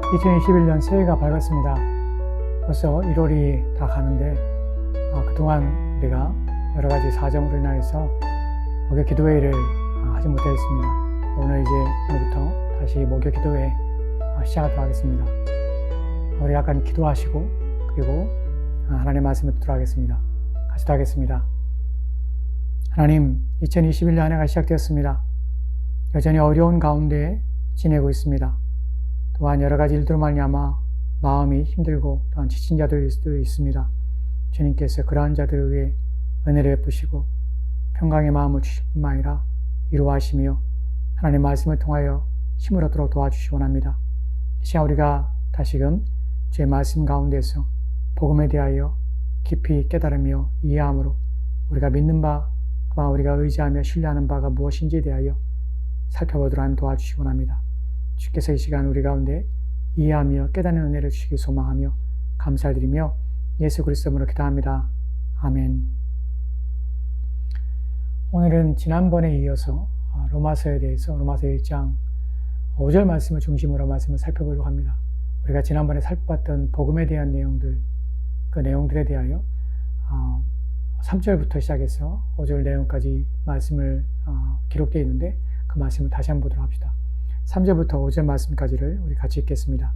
2021년 새해가 밝았습니다. 벌써 1월이 다 가는데 그동안 우리가 여러 가지 사정으로 인하여서 목요 기도회를 하지 못했습니다. 오늘 이제 오늘부터 다시 목요 기도회 시작하도록 하겠습니다. 우리 약간 기도하시고 그리고 하나님의 말씀을 듣도록 하겠습니다. 같이 하겠습니다. 하나님, 2021년 한 해가 시작되었습니다. 여전히 어려운 가운데 지내고 있습니다. 또한 여러 가지 일들로 말미암아 마음이 힘들고 또한 지친 자들도 있습니다. 주님께서 그러한 자들을 위해 은혜를 베푸시고 평강의 마음을 주실 뿐만 아니라 위로하시며 하나님의 말씀을 통하여 힘을 얻도록 도와주시기 원합니다. 이 시간 우리가 다시금 주의 말씀 가운데서 복음에 대하여 깊이 깨달으며 이해함으로 우리가 믿는 바 또한 우리가 의지하며 신뢰하는 바가 무엇인지에 대하여 살펴보도록 하면 도와주시기 원합니다. 주께서 이 시간 우리 가운데 이해하며 깨닫는 은혜를 주시기 소망하며 감사드리며 예수 그리스도 이름으로 기도합니다. 아멘. 오늘은 지난번에 이어서 로마서에 대해서 로마서 1장 5절 말씀을 중심으로 말씀을 살펴보려고 합니다. 우리가 지난번에 살펴봤던 복음에 대한 내용들, 그 내용들에 대하여 3절부터 시작해서 5절 내용까지 말씀을 기록되어 있는데 그 말씀을 다시 한번 보도록 합시다. 3절부터 5절 말씀까지를 우리 같이 읽겠습니다.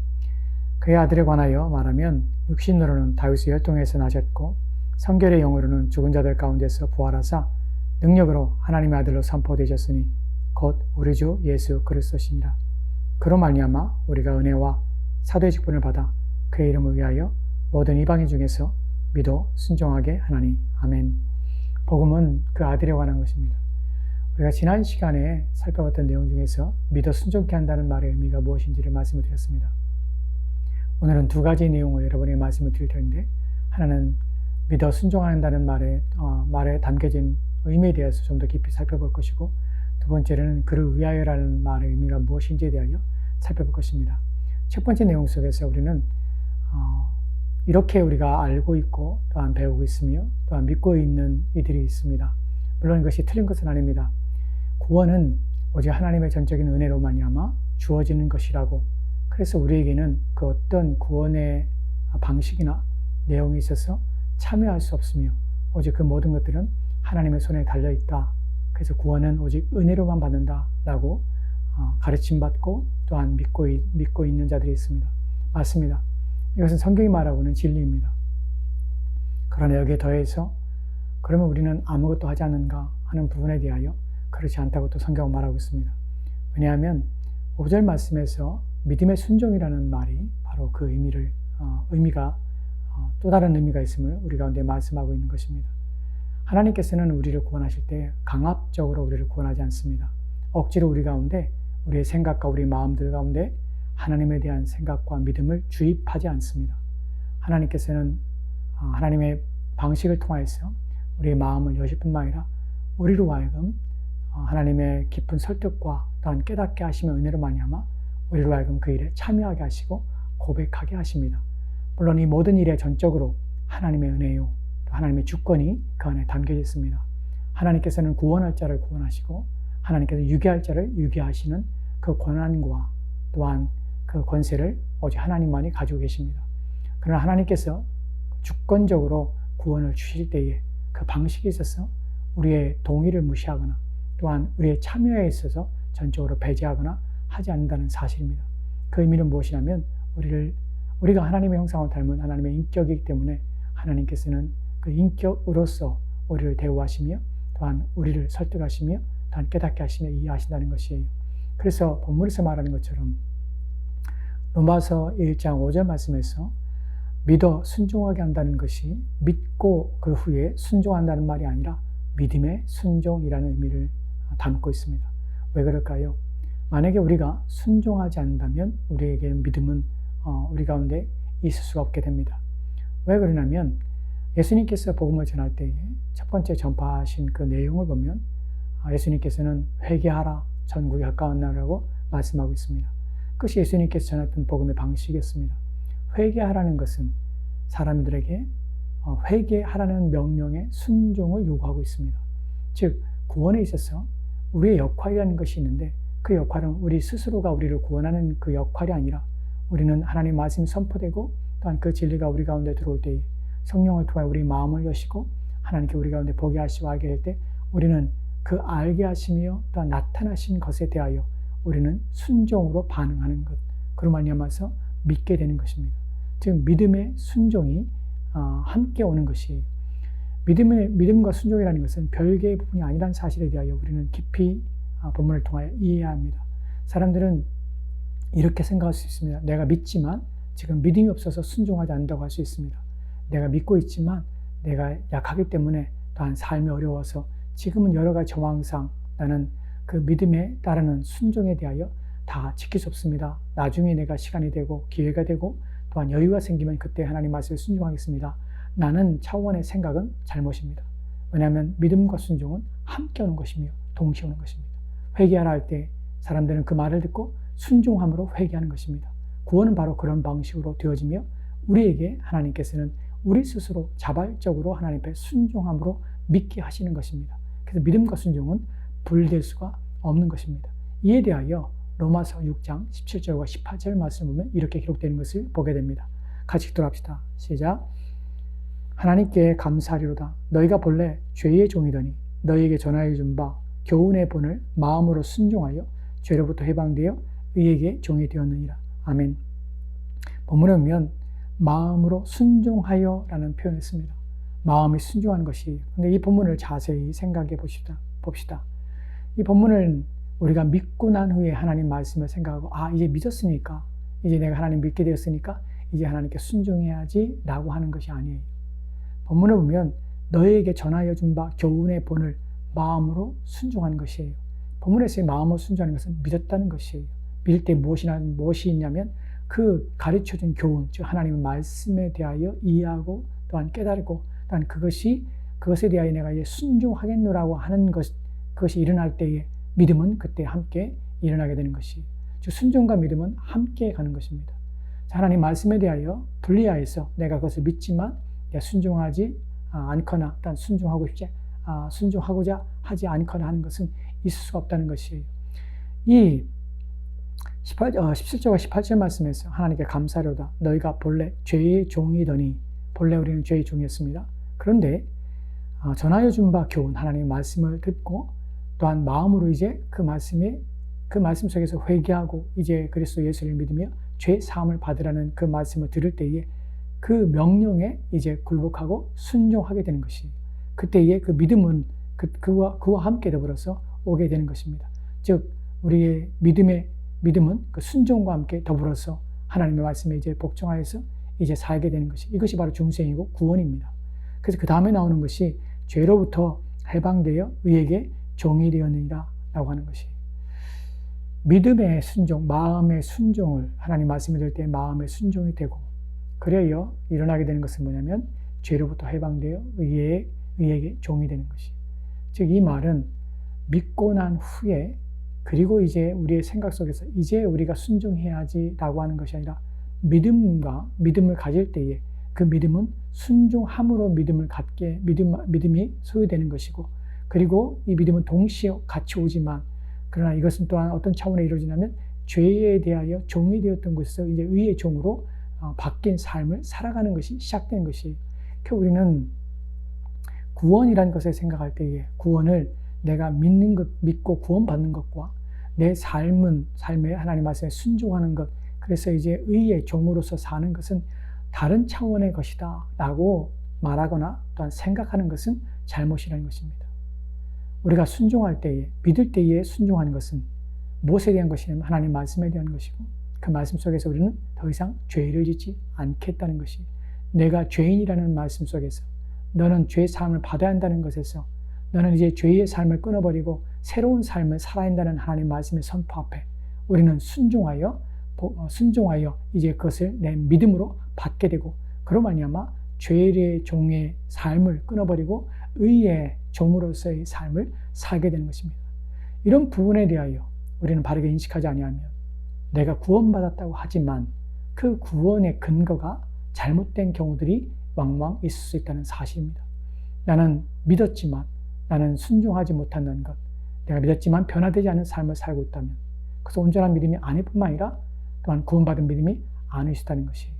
그의 아들에 관하여 말하면 육신으로는 다윗의 혈통에서 나셨고 성결의 영으로는 죽은 자들 가운데서 부활하사 능력으로 하나님의 아들로 선포되셨으니 곧 우리 주 예수 그리스도시니라. 그로 말미암아 우리가 은혜와 사도의 직분을 받아 그의 이름을 위하여 모든 이방인 중에서 믿어 순종하게 하나니. 아멘. 복음은 그 아들에 관한 것입니다. 우리가 지난 시간에 살펴봤던 내용 중에서 믿어 순종케 한다는 말의 의미가 무엇인지를 말씀을 드렸습니다. 오늘은 두 가지 내용을 여러분에게 말씀을 드릴 텐데, 하나는 믿어 순종한다는 말에 담겨진 의미에 대해서 좀 더 깊이 살펴볼 것이고, 두 번째는 그를 위하여라는 말의 의미가 무엇인지에 대하여 살펴볼 것입니다. 첫 번째 내용 속에서 우리는 이렇게 우리가 알고 있고 또한 배우고 있으며 또한 믿고 있는 이들이 있습니다. 물론 이것이 틀린 것은 아닙니다. 구원은 오직 하나님의 전적인 은혜로 말미암아 주어지는 것이라고, 그래서 우리에게는 그 어떤 구원의 방식이나 내용이 있어서 참여할 수 없으며 오직 그 모든 것들은 하나님의 손에 달려있다. 그래서 구원은 오직 은혜로만 받는다라고 가르침받고 또한 믿고 있는 자들이 있습니다. 맞습니다. 이것은 성경이 말하고 있는 진리입니다. 그러나 여기에 더해서 그러면 우리는 아무것도 하지 않는가 하는 부분에 대하여 그렇지 않다고 또 성경은 말하고 있습니다. 왜냐하면 5절 말씀에서 믿음의 순종이라는 말이 바로 그 의미가 또 다른 의미가 있음을 우리 가운데 말씀하고 있는 것입니다. 하나님께서는 우리를 구원하실 때 강압적으로 우리를 구원하지 않습니다. 억지로 우리 가운데 우리의 생각과 우리 마음들 가운데 하나님에 대한 생각과 믿음을 주입하지 않습니다. 하나님께서는 하나님의 방식을 통해서 우리의 마음을 여실 뿐만 아니라 우리로 하여금 하나님의 깊은 설득과 또한 깨닫게 하시며 은혜로 말미암아 우리로 하여금 그 일에 참여하게 하시고 고백하게 하십니다. 물론 이 모든 일에 전적으로 하나님의 은혜요, 또 하나님의 주권이 그 안에 담겨져 있습니다. 하나님께서는 구원할 자를 구원하시고 하나님께서 유괴할 자를 유괴하시는 그 권한과 또한 그 권세를 오직 하나님만이 가지고 계십니다. 그러나 하나님께서 주권적으로 구원을 주실 때에 그 방식에 있어서 우리의 동의를 무시하거나 또한 우리의 참여에 있어서 전적으로 배제하거나 하지 않는다는 사실입니다. 그 의미는 무엇이냐면 우리가 하나님의 형상을 닮은 하나님의 인격이기 때문에 하나님께서는 그 인격으로서 우리를 대우하시며 또한 우리를 설득하시며 또한 깨닫게 하시며 이해하신다는 것이에요. 그래서 본문에서 말하는 것처럼 로마서 1장 5절 말씀에서 믿어 순종하게 한다는 것이 믿고 그 후에 순종한다는 말이 아니라 믿음의 순종이라는 의미를 담고 있습니다. 왜 그럴까요? 만약에 우리가 순종하지 않는다면 우리에게 믿음은 우리 가운데 있을 수가 없게 됩니다. 왜 그러냐면 예수님께서 복음을 전할 때에 첫 번째 전파하신 그 내용을 보면 예수님께서는 회개하라, 천국이 가까운 나라고 말씀하고 있습니다. 그것이 예수님께서 전했던 복음의 방식이었습니다. 회개하라는 것은 사람들에게 회개하라는 명령에 순종을 요구하고 있습니다. 즉 구원에 있어서 우리의 역할이라는 것이 있는데 그 역할은 우리 스스로가 우리를 구원하는 그 역할이 아니라 우리는 하나님 말씀이 선포되고 또한 그 진리가 우리 가운데 들어올 때에 성령을 통해 우리 마음을 여시고 하나님께 우리 가운데 보게 하시고 알게 될 때 우리는 그 알게 하시며 또한 나타나신 것에 대하여 우리는 순종으로 반응하는 것, 그로 말미암아서 믿게 되는 것입니다. 즉 믿음의 순종이 함께 오는 것이에요. 믿음과 순종이라는 것은 별개의 부분이 아니라는 사실에 대하여 우리는 깊이 본문을 통하여 이해해야 합니다. 사람들은 이렇게 생각할 수 있습니다. 내가 믿지만 지금 믿음이 없어서 순종하지 않는다고 할 수 있습니다. 내가 믿고 있지만 내가 약하기 때문에 또한 삶이 어려워서 지금은 여러 가지 정황상 나는 그 믿음에 따르는 순종에 대하여 다 지킬 수 없습니다. 나중에 내가 시간이 되고 기회가 되고 또한 여유가 생기면 그때 하나님 말씀에 순종하겠습니다. 나는 차원의 생각은 잘못입니다. 왜냐하면 믿음과 순종은 함께 오는 것이며 동시에 오는 것입니다. 회개하라 할 때 사람들은 그 말을 듣고 순종함으로 회개하는 것입니다. 구원은 바로 그런 방식으로 되어지며 우리에게 하나님께서는 우리 스스로 자발적으로 하나님 앞에 순종함으로 믿게 하시는 것입니다. 그래서 믿음과 순종은 분리될 수가 없는 것입니다. 이에 대하여 로마서 6장 17절과 18절 말씀을 보면 이렇게 기록되는 것을 보게 됩니다. 같이 기도합시다. 시작. 하나님께 감사하리로다. 너희가 본래 죄의 종이더니 너희에게 전하여 준 바 교훈의 본을 마음으로 순종하여 죄로부터 해방되어 의에게 종이 되었느니라. 아멘. 본문에 보면 마음으로 순종하여 라는 표현을 씁니다. 마음이 순종하는 것이. 근데 이 본문을 자세히 생각해 봅시다. 이 본문을 우리가 믿고 난 후에 하나님 말씀을 생각하고 이제 믿었으니까 이제 내가 하나님 믿게 되었으니까 이제 하나님께 순종해야지 라고 하는 것이 아니에요. 본문을 보면 너희에게 전하여 준 바 교훈의 본을 마음으로 순종하는 것이에요. 본문에서의 마음으로 순종하는 것은 믿었다는 것이에요. 믿을 때 무엇이 있냐면 그 가르쳐준 교훈, 즉 하나님의 말씀에 대하여 이해하고 또한 깨달고 또한 그것에 대하여 내가 이제 순종하겠노라고 하는 그것이 일어날 때에 믿음은 그때 함께 일어나게 되는 것이, 즉 순종과 믿음은 함께 가는 것입니다. 하나님 말씀에 대하여 분리하여서 내가 그것을 믿지만 내가 순종하지 않거나 또한 순종하고자 하지 않거나 하는 것은 있을 수가 없다는 것이에요. 이 17절과 18절 말씀에서 하나님께 감사하리로다. 너희가 본래 죄의 종이더니, 본래 우리는 죄의 종이었습니다. 그런데 전하여 준 바 교훈, 하나님의 말씀을 듣고 또한 마음으로 이제 그 말씀 속에서 회개하고 이제 그리스도 예수를 믿으며 죄 사함을 받으라는 그 말씀을 들을 때에 그 명령에 이제 굴복하고 순종하게 되는 것이에요. 그때에 그 믿음은 그와 함께 더불어서 오게 되는 것입니다. 즉 우리의 믿음은 그 순종과 함께 더불어서 하나님의 말씀에 이제 복종하여서 이제 살게 되는 것이, 이것이 바로 중생이고 구원입니다. 그래서 그 다음에 나오는 것이 죄로부터 해방되어 의에게 종이 되었느니라 라고 하는 것이, 믿음의 순종, 마음의 순종을 하나님 말씀을 들을 때 마음의 순종이 되고, 그래야 일어나게 되는 것은 뭐냐면 죄로부터 해방되어 의에게 종이 되는 것이, 즉 이 말은 믿고 난 후에 그리고 이제 우리의 생각 속에서 이제 우리가 순종해야지 라고 하는 것이 아니라 믿음을 가질 때에 그 믿음은 순종함으로 믿음이 소유되는 것이고, 그리고 이 믿음은 동시에 같이 오지만 그러나 이것은 또한 어떤 차원에 이루어지냐면 죄에 대하여 종이 되었던 곳에서 이제 의의 종으로 바뀐 삶을 살아가는 것이 시작된 것이, 우리는 구원이라는 것을 생각할 때에 구원을 내가 믿고 구원받는 것과 내 삶에 하나님 말씀에 순종하는 것, 그래서 이제 의의 종으로서 사는 것은 다른 차원의 것이다 라고 말하거나 또한 생각하는 것은 잘못이라는 것입니다. 우리가 순종할 때에, 믿을 때에 순종하는 것은 무엇에 대한 것이냐면 하나님 말씀에 대한 것이고, 그 말씀 속에서 우리는 더 이상 죄를 짓지 않겠다는 것이, 내가 죄인이라는 말씀 속에서 너는 죄 사함을 받아야 한다는 것에서 너는 이제 죄의 삶을 끊어버리고 새로운 삶을 살아야 한다는 하나님 말씀의 선포 앞에 우리는 순종하여 이제 그것을 내 믿음으로 받게 되고, 그로 말미암아 죄의 종의 삶을 끊어버리고 의의 종으로서의 삶을 살게 되는 것입니다. 이런 부분에 대하여 우리는 바르게 인식하지 아니하면 내가 구원받았다고 하지만 그 구원의 근거가 잘못된 경우들이 왕왕 있을 수 있다는 사실입니다. 나는 믿었지만 나는 순종하지 못한다는 것, 내가 믿었지만 변화되지 않은 삶을 살고 있다면, 그래서 온전한 믿음이 아닐 뿐만 아니라 또한 구원받은 믿음이 않으시다는 것이.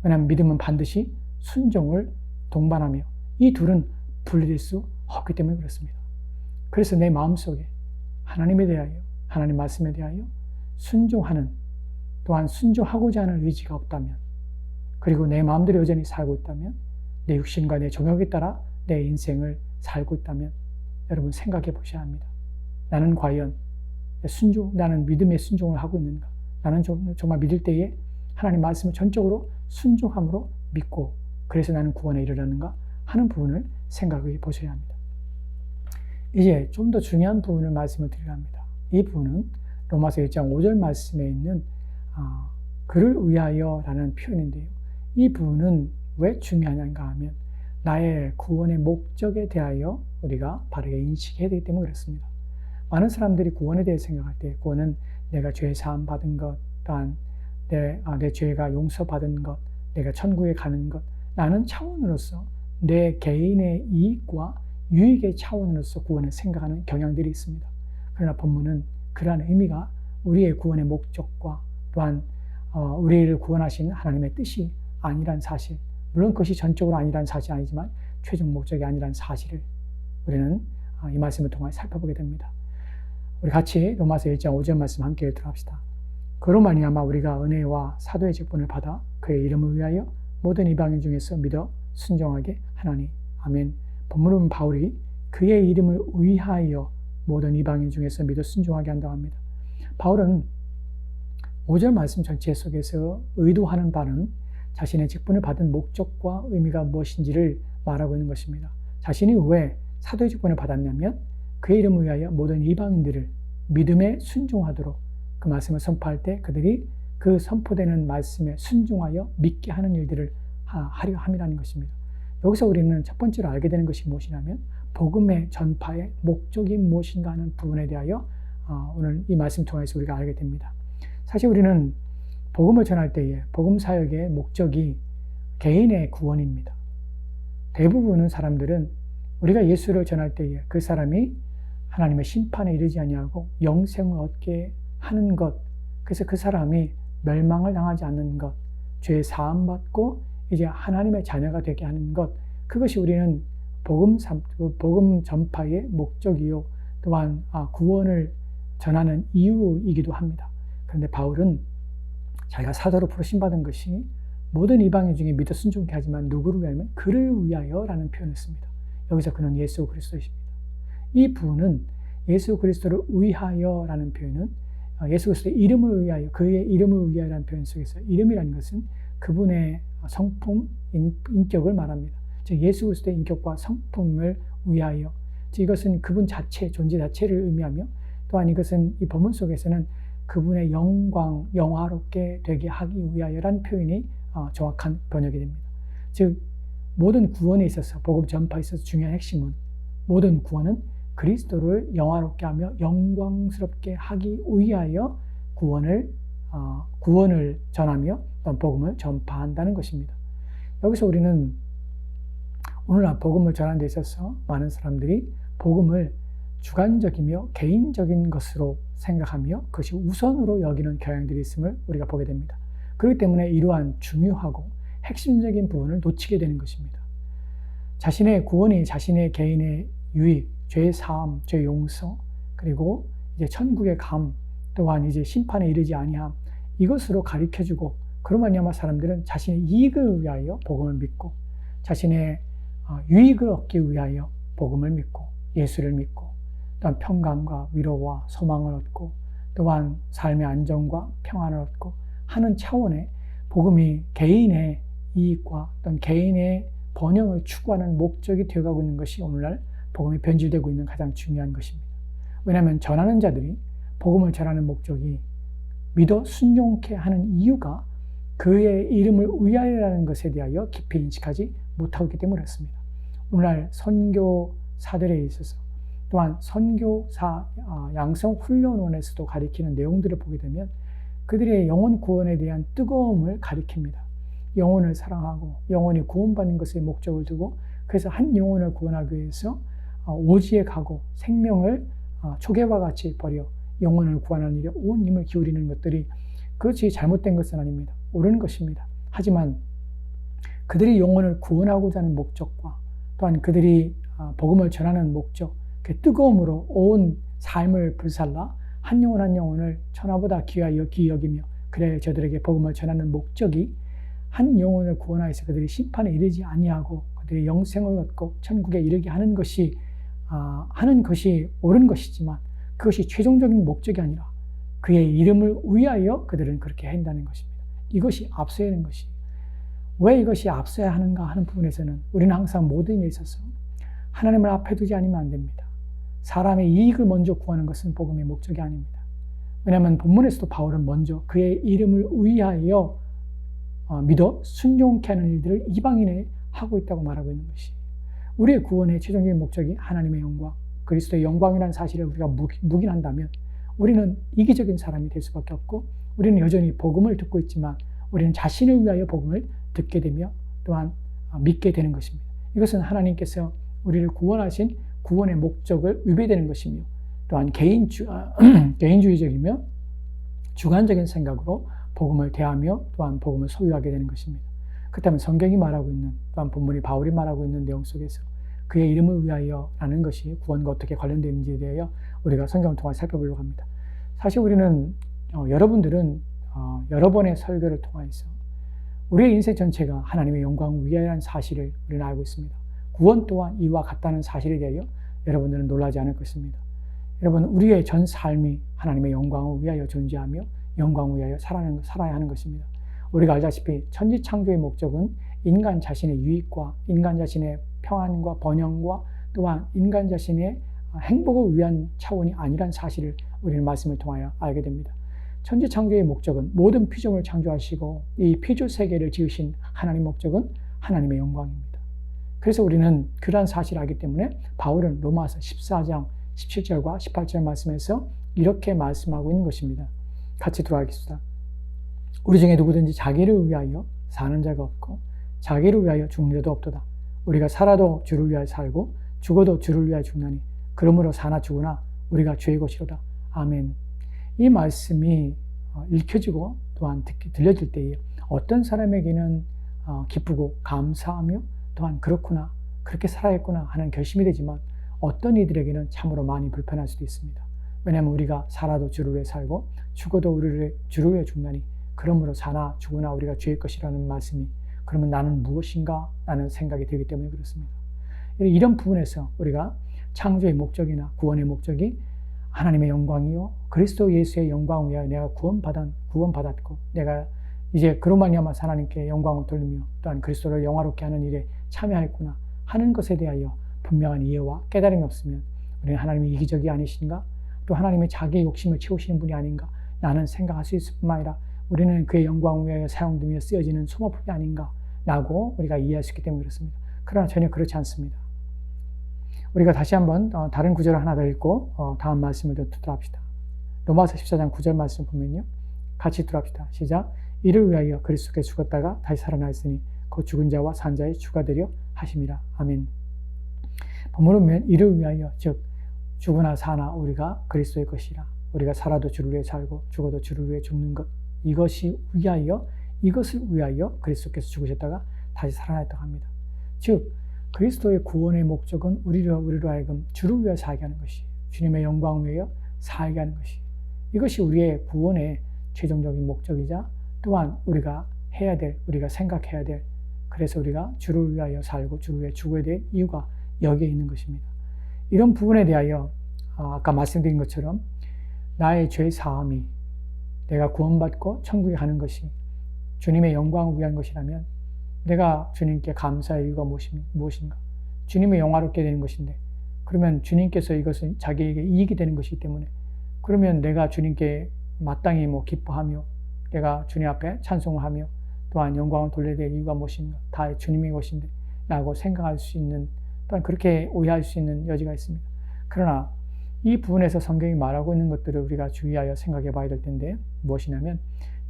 왜냐하면 믿음은 반드시 순종을 동반하며 이 둘은 분리될 수 없기 때문에 그렇습니다. 그래서 내 마음속에 하나님에 대하여, 하나님 말씀에 대하여 순종하는, 또한 순종하고자 하는 의지가 없다면, 그리고 내 마음대로 여전히 살고 있다면, 내 육신과 내 정욕에 따라 내 인생을 살고 있다면 여러분 생각해 보셔야 합니다. 나는 과연 나는 믿음의 순종을 하고 있는가? 나는 정말 믿을 때에 하나님 말씀을 전적으로 순종함으로 믿고 그래서 나는 구원에 이르렀는가 하는 부분을 생각해 보셔야 합니다. 이제 좀 더 중요한 부분을 말씀을 드리려 합니다. 이 부분은 로마서 1장 5절 말씀에 있는 그를 위하여 라는 표현인데요. 이 부분은 왜 중요하냐가 하면 나의 구원의 목적에 대하여 우리가 바르게 인식해야 되기 때문에 그렇습니다. 많은 사람들이 구원에 대해 생각할 때 구원은 내가 죄 사함 받은 것, 또한 내 죄가 용서받은 것, 내가 천국에 가는 것, 라는 차원으로서 내 개인의 이익과 유익의 차원으로서 구원을 생각하는 경향들이 있습니다. 그러나 본문은 그러한 의미가 우리의 구원의 목적과 또한 우리를 구원하신 하나님의 뜻이 아니란 사실, 물론 그것이 전적으로 아니란 사실이 아니지만 최종 목적이 아니란 사실을 우리는 이 말씀을 통해 살펴보게 됩니다. 우리 같이 로마서 1장 5절 말씀 함께 읽도록합시다. 그로 말미암아 우리가 은혜와 사도의 직분을 받아 그의 이름을 위하여 모든 이방인 중에서 믿어 순종하게 하나니. 아멘. 본문은 바울이 그의 이름을 위하여 모든 이방인 중에서 믿어 순종하게 한다고 합니다. 바울은 5절 말씀 전체 속에서 의도하는 바는 자신의 직분을 받은 목적과 의미가 무엇인지를 말하고 있는 것입니다. 자신이 왜 사도의 직분을 받았냐면 그의 이름을 위하여 모든 이방인들을 믿음에 순종하도록 그 말씀을 선포할 때 그들이 그 선포되는 말씀에 순종하여 믿게 하는 일들을 하려 함이라는 것입니다. 여기서 우리는 첫 번째로 알게 되는 것이 무엇이냐면 복음의 전파의 목적이 무엇인가 하는 부분에 대하여 오늘 이 말씀 통해서 우리가 알게 됩니다. 사실 우리는 복음을 전할 때에 복음 사역의 목적이 개인의 구원입니다. 대부분의 사람들은 우리가 예수를 전할 때에 그 사람이 하나님의 심판에 이르지 아니하고 영생을 얻게 하는 것, 그래서 그 사람이 멸망을 당하지 않는 것, 죄 사함 받고 이제 하나님의 자녀가 되게 하는 것, 그것이 우리는 복음 전파의 목적이요 또한 구원을 전하는 이유이기도 합니다. 그런데 바울은 자기가 사도로 부르심받은 것이 모든 이방인 중에 믿어 순종케 하지만 누구를 위하면 그를 위하여 라는 표현을 씁니다. 여기서 그는 예수 그리스도이십니다. 이 부분은 예수 그리스도를 위하여 라는 표현은 예수 그리스도의 이름을 위하여, 그의 이름을 위하여 라는 표현 속에서 이름이라는 것은 그분의 성품, 인격을 말합니다. 즉 예수 그리스도의 인격과 성품을 위하여, 즉 이것은 그분 자체, 존재 자체를 의미하며 또한 이것은 이 본문 속에서는 그분의 영광, 영화롭게 되게 하기 위하여라는 표현이 정확한 번역이 됩니다. 즉 모든 구원에 있어서 복음 전파에 있어서 중요한 핵심은 모든 구원은 그리스도를 영화롭게 하며 영광스럽게 하기 위하여 구원을 전하며 복음을 전파한다는 것입니다. 여기서 우리는 오늘날 복음을 전하는 데 있어서 많은 사람들이 복음을 주관적이며 개인적인 것으로 생각하며 그것이 우선으로 여기는 경향들이 있음을 우리가 보게 됩니다. 그렇기 때문에 이러한 중요하고 핵심적인 부분을 놓치게 되는 것입니다. 자신의 구원이 자신의 개인의 유익, 죄 사함, 죄 용서, 그리고 이제 천국의 감, 또한 이제 심판에 이르지 아니함, 이것으로 가르쳐주고 그로 말미암아 사람들은 자신의 이익을 위하여 복음을 믿고 자신의 유익을 얻기 위하여 복음을 믿고 예수를 믿고 또한 평강과 위로와 소망을 얻고 또한 삶의 안정과 평안을 얻고 하는 차원의 복음이 개인의 이익과 또는 개인의 번영을 추구하는 목적이 되어가고 있는 것이 오늘날 복음이 변질되고 있는 가장 중요한 것입니다. 왜냐하면 전하는 자들이 복음을 전하는 목적이 믿어 순종케 하는 이유가 그의 이름을 위하여라는 것에 대하여 깊이 인식하지 못하고 있기 때문에 그렇습니다. 오늘날 선교사들에 있어서 또한 선교사 양성 훈련원에서도 가리키는 내용들을 보게 되면 그들의 영혼 구원에 대한 뜨거움을 가리킵니다. 영혼을 사랑하고 영혼이 구원받는 것에 목적을 두고 그래서 한 영혼을 구원하기 위해서 오지에 가고 생명을 초계와 같이 버려 영혼을 구하는 일에 온 힘을 기울이는 것들이 그것이 잘못된 것은 아닙니다. 옳은 것입니다. 하지만 그들이 영혼을 구원하고자 하는 목적과 또한 그들이 복음을 전하는 목적, 그 뜨거움으로 온 삶을 불살라 한 영혼 한 영혼을 천하보다 귀하여 여기며 그래 저들에게 복음을 전하는 목적이 한 영혼을 구원하여서 그들이 심판에 이르지 아니하고 그들이 영생을 얻고 천국에 이르게 하는 것이 옳은 것이지만 그것이 최종적인 목적이 아니라 그의 이름을 위하여 그들은 그렇게 한다는 것입니다. 이것이 앞서야 하는 것이. 왜 이것이 앞서야 하는가 하는 부분에서는 우리는 항상 모든 일에 있어서 하나님을 앞에 두지 않으면 안 됩니다. 사람의 이익을 먼저 구하는 것은 복음의 목적이 아닙니다. 왜냐하면 본문에서도 바울은 먼저 그의 이름을 위하여 믿어 순종케 하는 일들을 이방인에 하고 있다고 말하고 있는 것이, 우리의 구원의 최종적인 목적이 하나님의 영광, 그리스도의 영광이라는 사실을 우리가 묵인한다면 우리는 이기적인 사람이 될 수밖에 없고, 우리는 여전히 복음을 듣고 있지만 우리는 자신을 위하여 복음을 듣게 되며 또한 믿게 되는 것입니다. 이것은 하나님께서 우리를 구원하신 구원의 목적을 위배되는 것이며, 또한 개인주의적이며 주관적인 생각으로 복음을 대하며 또한 복음을 소유하게 되는 것입니다. 그렇다면 성경이 말하고 있는, 또한 본문이 바울이 말하고 있는 내용 속에서 그의 이름을 위하여 라는 것이 구원과 어떻게 관련되는지에 대하여 우리가 성경을 통해 살펴보려고 합니다. 사실 우리는 여러분들은 여러 번의 설교를 통해서 우리의 인생 전체가 하나님의 영광을 위하여라는 사실을 우리는 알고 있습니다. 구원 또한 이와 같다는 사실에 대하여 여러분들은 놀라지 않을 것입니다. 여러분, 우리의 전 삶이 하나님의 영광을 위하여 존재하며 영광을 위하여 살아야 하는 것입니다. 우리가 알다시피 천지창조의 목적은 인간 자신의 유익과 인간 자신의 평안과 번영과 또한 인간 자신의 행복을 위한 차원이 아니란 사실을 우리는 말씀을 통하여 알게 됩니다. 천지창조의 목적은 모든 피조물을 창조하시고 이 피조 세계를 지으신 하나님의 목적은 하나님의 영광입니다. 그래서 우리는 그러한 사실을 알기 때문에 바울은 로마서 14장 17절과 18절 말씀에서 이렇게 말씀하고 있는 것입니다. 같이 들어가겠습니다. 우리 중에 누구든지 자기를 위하여 사는 자가 없고 자기를 위하여 죽는 자도 없도다. 우리가 살아도 주를 위하여 살고 죽어도 주를 위하여 죽나니 그러므로 사나 죽으나 우리가 주의 것이로다. 아멘. 이 말씀이 읽혀지고 또한 들려질 때에 어떤 사람에게는 기쁘고 감사하며 또한 그렇구나, 그렇게 살아야겠구나 하는 결심이 되지만 어떤 이들에게는 참으로 많이 불편할 수도 있습니다. 왜냐하면 우리가 살아도 주를 위해 살고 죽어도 주를 위해 죽나니 그러므로 사나 죽으나 우리가 주의 것이라는 말씀이, 그러면 나는 무엇인가? 라는 생각이 들기 때문에 그렇습니다. 이런 부분에서 우리가 창조의 목적이나 구원의 목적이 하나님의 영광이요 그리스도 예수의 영광을 위하여 내가 구원받았고 내가 이제 그로 말미암아 하나님께 영광을 돌리며 또한 그리스도를 영화롭게 하는 일에 참여했구나 하는 것에 대하여 분명한 이해와 깨달음이 없으면 우리는 하나님이 이기적이 아니신가? 또 하나님의 자기의 욕심을 채우시는 분이 아닌가? 라는 생각할 수 있을 뿐만 아니라 우리는 그의 영광을 위하여 사용되며 쓰여지는 소모품이 아닌가? 라고 우리가 이해할 수 있기 때문에 그렇습니다. 그러나 전혀 그렇지 않습니다. 우리가 다시 한번 다른 구절을 하나 더 읽고 다음 말씀을 더 듣도록 합시다. 로마서 14장 9절 말씀 보면요. 같이 듣도록 합시다. 시작. 이를 위하여 그리스도께 죽었다가 다시 살아나셨으니 그 죽은 자와 산 자의 주가 되려 하심이라. 아멘. 본문을 보면 이를 위하여, 즉 죽으나 사나 우리가 그리스도의 것이라. 우리가 살아도 주를 위해 살고 죽어도 주를 위해 죽는 것, 이것을 위하여 그리스도께서 죽으셨다가 다시 살아났다고 합니다. 즉 그리스도의 구원의 목적은 우리로 하여금 주를 위해 살게 하는 것이, 주님의 영광을 위하여 살게 하는 것이, 이것이 우리의 구원의 최종적인 목적이자 또한 우리가 해야 될, 우리가 생각해야 될, 그래서 우리가 주를 위하여 살고 주를 위해 죽어야 될 이유가 여기에 있는 것입니다. 이런 부분에 대하여 아까 말씀드린 것처럼 나의 죄 사함이, 내가 구원받고 천국에 가는 것이 주님의 영광을 위한 것이라면 내가 주님께 감사의 이유가 무엇인가? 주님의 영화롭게 되는 것인데, 그러면 주님께서 이것은 자기에게 이익이 되는 것이기 때문에, 그러면 내가 주님께 마땅히 기뻐하며 내가 주님 앞에 찬송을 하며 또한 영광을 돌려야 될 이유가 무엇인가? 다 주님의 것인데 라고 생각할 수 있는, 또한 그렇게 오해할 수 있는 여지가 있습니다. 그러나 이 부분에서 성경이 말하고 있는 것들을 우리가 주의하여 생각해 봐야 될 텐데, 무엇이냐면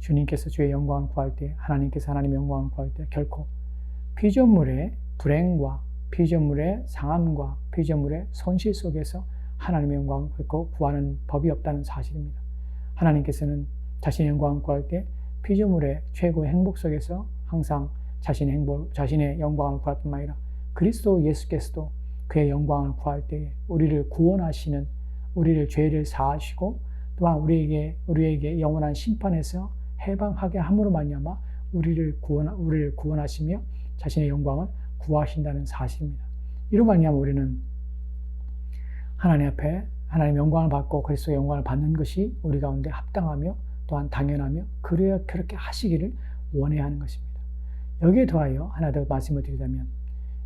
주님께서 주의 영광을 구할 때, 하나님께서 하나님의 영광을 구할 때 결코 피조물의 불행과 피조물의 상함과 피조물의 손실 속에서 하나님의 영광을 결코 구하는 법이 없다는 사실입니다. 하나님께서는 자신의 영광을 구할 때 피조물의 최고의 행복 속에서 항상 자신의 영광을 구할 뿐만 아니라 그리스도 예수께서도 그의 영광을 구할 때에 우리를 구원하시는, 우리를 죄를 사하시고 또한 우리에게 영원한 심판에서 해방하게 함으로 말미암아 우리를 구원하시며 자신의 영광을 구하신다는 사실입니다. 이로 말미암아 우리는 하나님 앞에 하나님의 영광을 받고 그리스도의 영광을 받는 것이 우리 가운데 합당하며 또한 당연하며 그렇게 하시기를 원해야 하는 것입니다. 여기에 더하여 하나 더 말씀을 드리자면,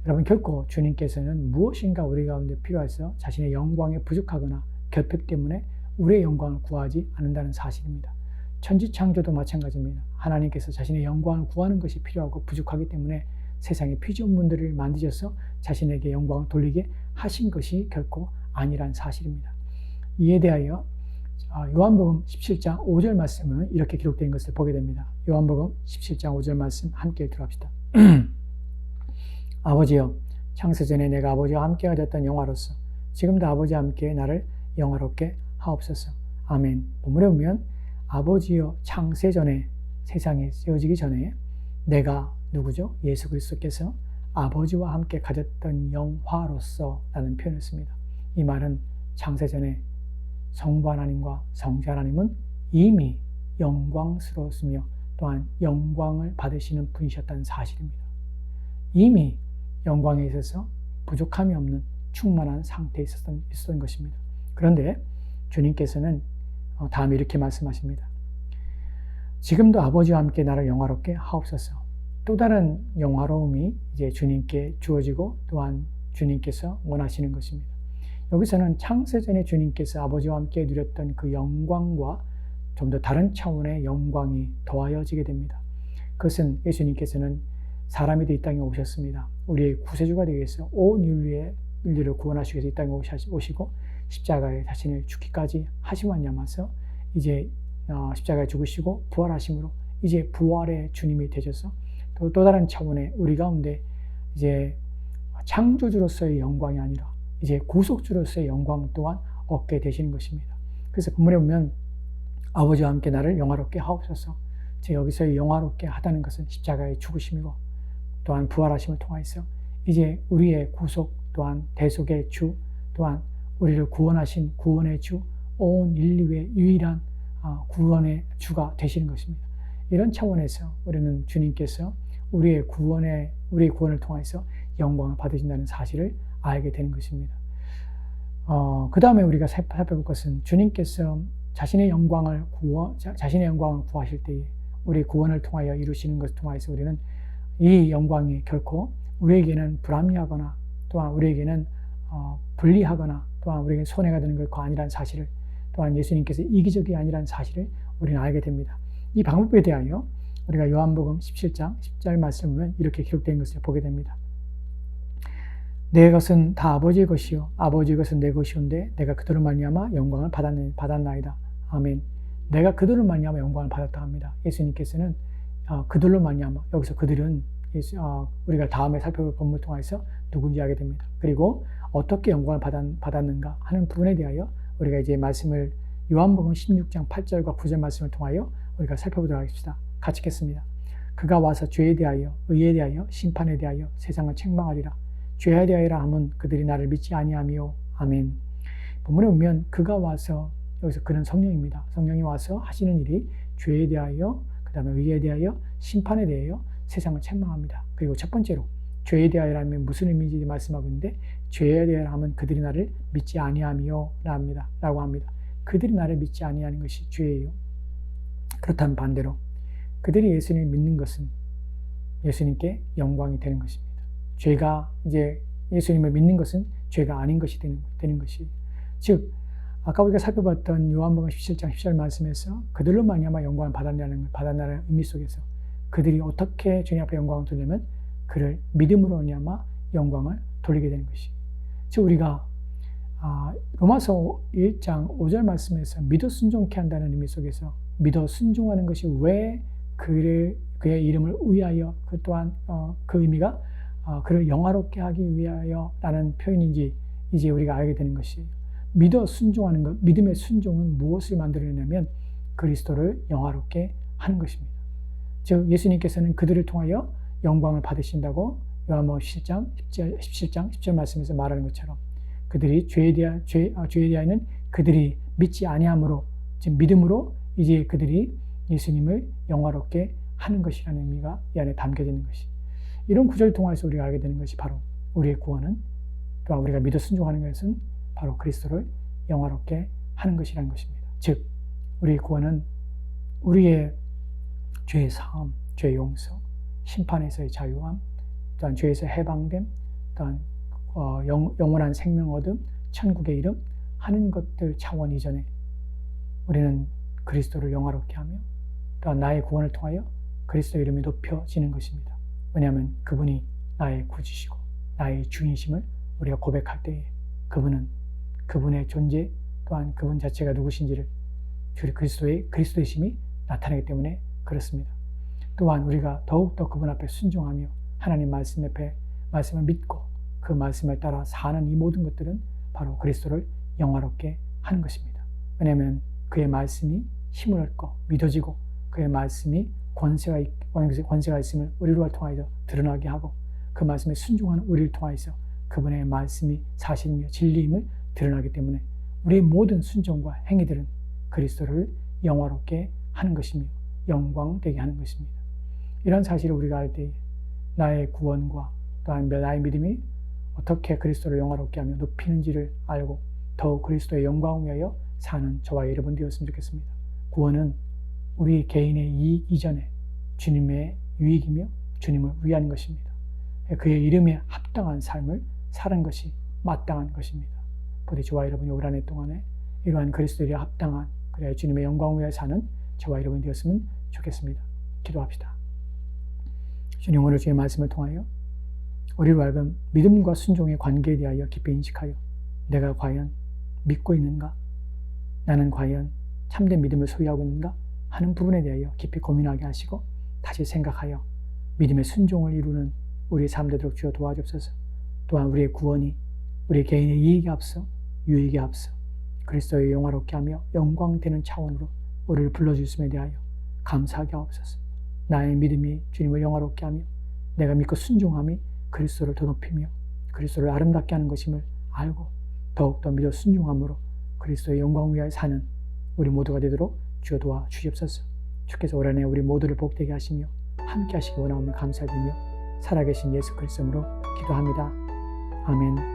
여러분 결코 주님께서는 무엇인가 우리 가운데 필요해서 자신의 영광에 부족하거나 결핍 때문에 우리의 영광을 구하지 않는다는 사실입니다. 천지창조도 마찬가지입니다. 하나님께서 자신의 영광을 구하는 것이 필요하고 부족하기 때문에 세상의 피조물들을 만드셔서 자신에게 영광을 돌리게 하신 것이 결코 아니란 사실입니다. 이에 대하여 요한복음 17장 5절 말씀은 이렇게 기록된 것을 보게 됩니다. 요한복음 17장 5절 말씀 함께 읽도록 합시다. 아버지여, 창세전에 내가 아버지와 함께 가졌던 영화로서 지금도 아버지와 함께 나를 영화롭게 하옵소서. 아멘. 본문에 보면 아버지여, 창세전에, 세상이 세워지기 전에 내가 누구죠? 예수 그리스도께서 아버지와 함께 가졌던 영화로서 라는 표현을 씁니다. 이 말은 창세전에 성부 하나님과 성자 하나님은 이미 영광스러웠으며 또한 영광을 받으시는 분이셨다는 사실입니다. 이미 영광에 있어서 부족함이 없는 충만한 상태에 있었던 것입니다. 그런데 주님께서는 다음에 이렇게 말씀하십니다. 지금도 아버지와 함께 나를 영화롭게 하옵소서. 또 다른 영화로움이 이제 주님께 주어지고 또한 주님께서 원하시는 것입니다. 여기서는 창세전에 주님께서 아버지와 함께 누렸던 그 영광과 좀 더 다른 차원의 영광이 더하여지게 됩니다. 그것은 예수님께서는 사람이 이 땅에 오셨습니다. 우리의 구세주가 되기 위해서 온 인류를 구원하시기 위해서 이 땅에 오시고 십자가에 자신을 죽기까지 하심으로 말미암아서 이제 십자가에 죽으시고 부활하심으로 이제 부활의 주님이 되셔서 또 다른 차원의 우리 가운데 이제 창조주로서의 영광이 아니라 이제 구속주로서의 영광 또한 얻게 되시는 것입니다. 그래서 본문에 보면 아버지와 함께 나를 영화롭게 하옵소서. 여기서 영화롭게 하다는 것은 십자가의 죽으심이고 또한 부활하심을 통하여서 이제 우리의 구속 또한 대속의 주 또한 우리를 구원하신 구원의 주, 온 인류의 유일한 구원의 주가 되시는 것입니다. 이런 차원에서 우리는 주님께서 우리의 구원을 통해서 영광을 받으신다는 사실을 알게 되는 것입니다. 그 다음에 우리가 살펴볼 것은 주님께서 자신의 영광을 구하실 때에 우리 구원을 통하여 이루시는 것을 통해서 우리는 이 영광이 결코 우리에게는 불합리하거나 또한 우리에게는 불리하거나 또한 우리에게 손해가 되는 것이 아니라는 사실을 또한 예수님께서 이기적이 아니라는 사실을 우리는 알게 됩니다. 이 방법에 대하여 우리가 요한복음 17장 10절 말씀을 보면 이렇게 기록된 것을 보게 됩니다. 내 것은 다 아버지의 것이요 아버지의 것은 내 것이온데 내가 그들로 말미암아 영광을 받았나이다. 아멘. 내가 그들로 말미암아 영광을 받았다 합니다. 예수님께서는 그들로 말미암아, 여기서 그들은 우리가 다음에 살펴볼 본문을 통해서 누군지 알게 됩니다. 그리고 어떻게 영광을 받았는가 하는 부분에 대하여 우리가 이제 말씀을 요한복음 16장 8절과 9절 말씀을 통하여 우리가 살펴보도록 하겠습니다. 같이 읽겠습니다. 그가 와서 죄에 대하여 의에 대하여 심판에 대하여 세상을 책망하리라. 죄에 대하여라 함은 그들이 나를 믿지 아니하며. 아멘. 본문에 보면 그가 와서, 여기서 그는 성령입니다. 성령이 와서 하시는 일이 죄에 대하여, 그 다음에 의에 대하여, 심판에 대하여 세상을 책망합니다. 그리고 첫 번째로 죄에 대하여라면 무슨 의미인지 말씀하고 있는데, 죄에 대하여 하면 그들이 나를 믿지 아니하며 라고 합니다. 그들이 나를 믿지 아니하는 것이 죄예요. 그렇다면 반대로 그들이 예수님을 믿는 것은 예수님께 영광이 되는 것입니다. 죄가 이제 예수님을 믿는 것은 죄가 아닌 것이 되는 것이, 즉 아까 우리가 살펴봤던 요한복음 17장 10절 말씀에서 그들로 말미암아 영광을 받았다는 의미 속에서 그들이 어떻게 주님 앞에 영광을 돌리면 그를 믿음으로 말미암아 영광을 돌리게 되는 것이, 즉 우리가 로마서 1장 5절 말씀에서 믿어 순종케 한다는 의미 속에서 믿어 순종하는 것이 왜 그의 이름을 위하여, 그 또한 그 의미가 그를 영화롭게 하기 위하여라는 표현인지 이제 우리가 알게 되는 것이, 믿어 순종하는 것, 믿음의 순종은 무엇을 만들어내냐면 그리스도를 영화롭게 하는 것입니다. 즉 예수님께서는 그들을 통하여 영광을 받으신다고 요한복음 17장 10절 말씀에서 말하는 것처럼 그들이 죄에 대하여는 그들이 믿지 아니함으로 즉 믿음으로 이제 그들이 예수님을 영화롭게 하는 것이라는 의미가 이 안에 담겨져 있는 것이, 이런 구절을 통해서 우리가 알게 되는 것이 바로 우리의 구원은, 또한 우리가 믿어 순종하는 것은 바로 그리스도를 영화롭게 하는 것이라는 것입니다. 즉 우리의 구원은 우리의 죄의 사함, 죄의 용서, 심판에서의 자유함, 또한 죄에서 해방됨, 또한 영원한 생명 얻음, 천국의 이름 하는 것들 차원 이전에 우리는 그리스도를 영화롭게 하며 또한 나의 구원을 통하여 그리스도 이름이 높여지는 것입니다. 왜냐하면 그분이 나의 구주시고 나의 주인심을 우리가 고백할 때에 그분의 존재 또한 그분 자체가 누구신지를 그리스도의 심이 나타나기 때문에 그렇습니다. 또한 우리가 더욱더 그분 앞에 순종하며 하나님 말씀 앞에 말씀을 믿고 그 말씀을 따라 사는 이 모든 것들은 바로 그리스도를 영화롭게 하는 것입니다. 왜냐하면 그의 말씀이 힘을 얻고 믿어지고 그의 말씀이 권세가 있음을 우리를 통하여 드러나게 하고 그 말씀에 순종하는 우리를 통하여서 그분의 말씀이 사실이며 진리임을 드러나기 때문에 우리의 모든 순종과 행위들은 그리스도를 영화롭게 하는 것이며 영광되게 하는 것입니다. 이런 사실을 우리가 알 때 나의 구원과 또한 나의 믿음이 어떻게 그리스도를 영화롭게 하며 높이는지를 알고 더욱 그리스도의 영광을 위하여 사는 저와 여러분 되었으면 좋겠습니다. 구원은 우리 개인의 이익 이전에 주님의 유익이며 주님을 위한 것입니다. 그의 이름에 합당한 삶을 사는 것이 마땅한 것입니다. 부디 저와 여러분이 올 한 해 동안에 이러한 그리스도에 합당한 그래야 주님의 영광을 위하여 사는 저와 여러분 되었으면 좋겠습니다. 기도합시다. 주님, 오늘 주의 말씀을 통하여 우리로 하여금 믿음과 순종의 관계에 대하여 깊이 인식하여 내가 과연 믿고 있는가? 나는 과연 참된 믿음을 소유하고 있는가? 하는 부분에 대하여 깊이 고민하게 하시고 다시 생각하여 믿음의 순종을 이루는 우리의 삶 되도록 주여 도와주옵소서. 또한 우리의 구원이 우리 개인의 이익에 앞서 유익에 앞서 그리스도의 영화롭게 하며 영광되는 차원으로 우리를 불러주심에 대하여 감사하게 하옵소서. 나의 믿음이 주님을 영화롭게 하며 내가 믿고 순종함이 그리스도를 더 높이며 그리스도를 아름답게 하는 것임을 알고 더욱더 믿어 순종함으로 그리스도의 영광을 위하여 사는 우리 모두가 되도록 주여 도와 주시옵소서. 주께서 올 한 해 우리 모두를 복되게 하시며 함께 하시기 원하오며 감사드리며 살아계신 예수 그리스도로 기도합니다. 아멘.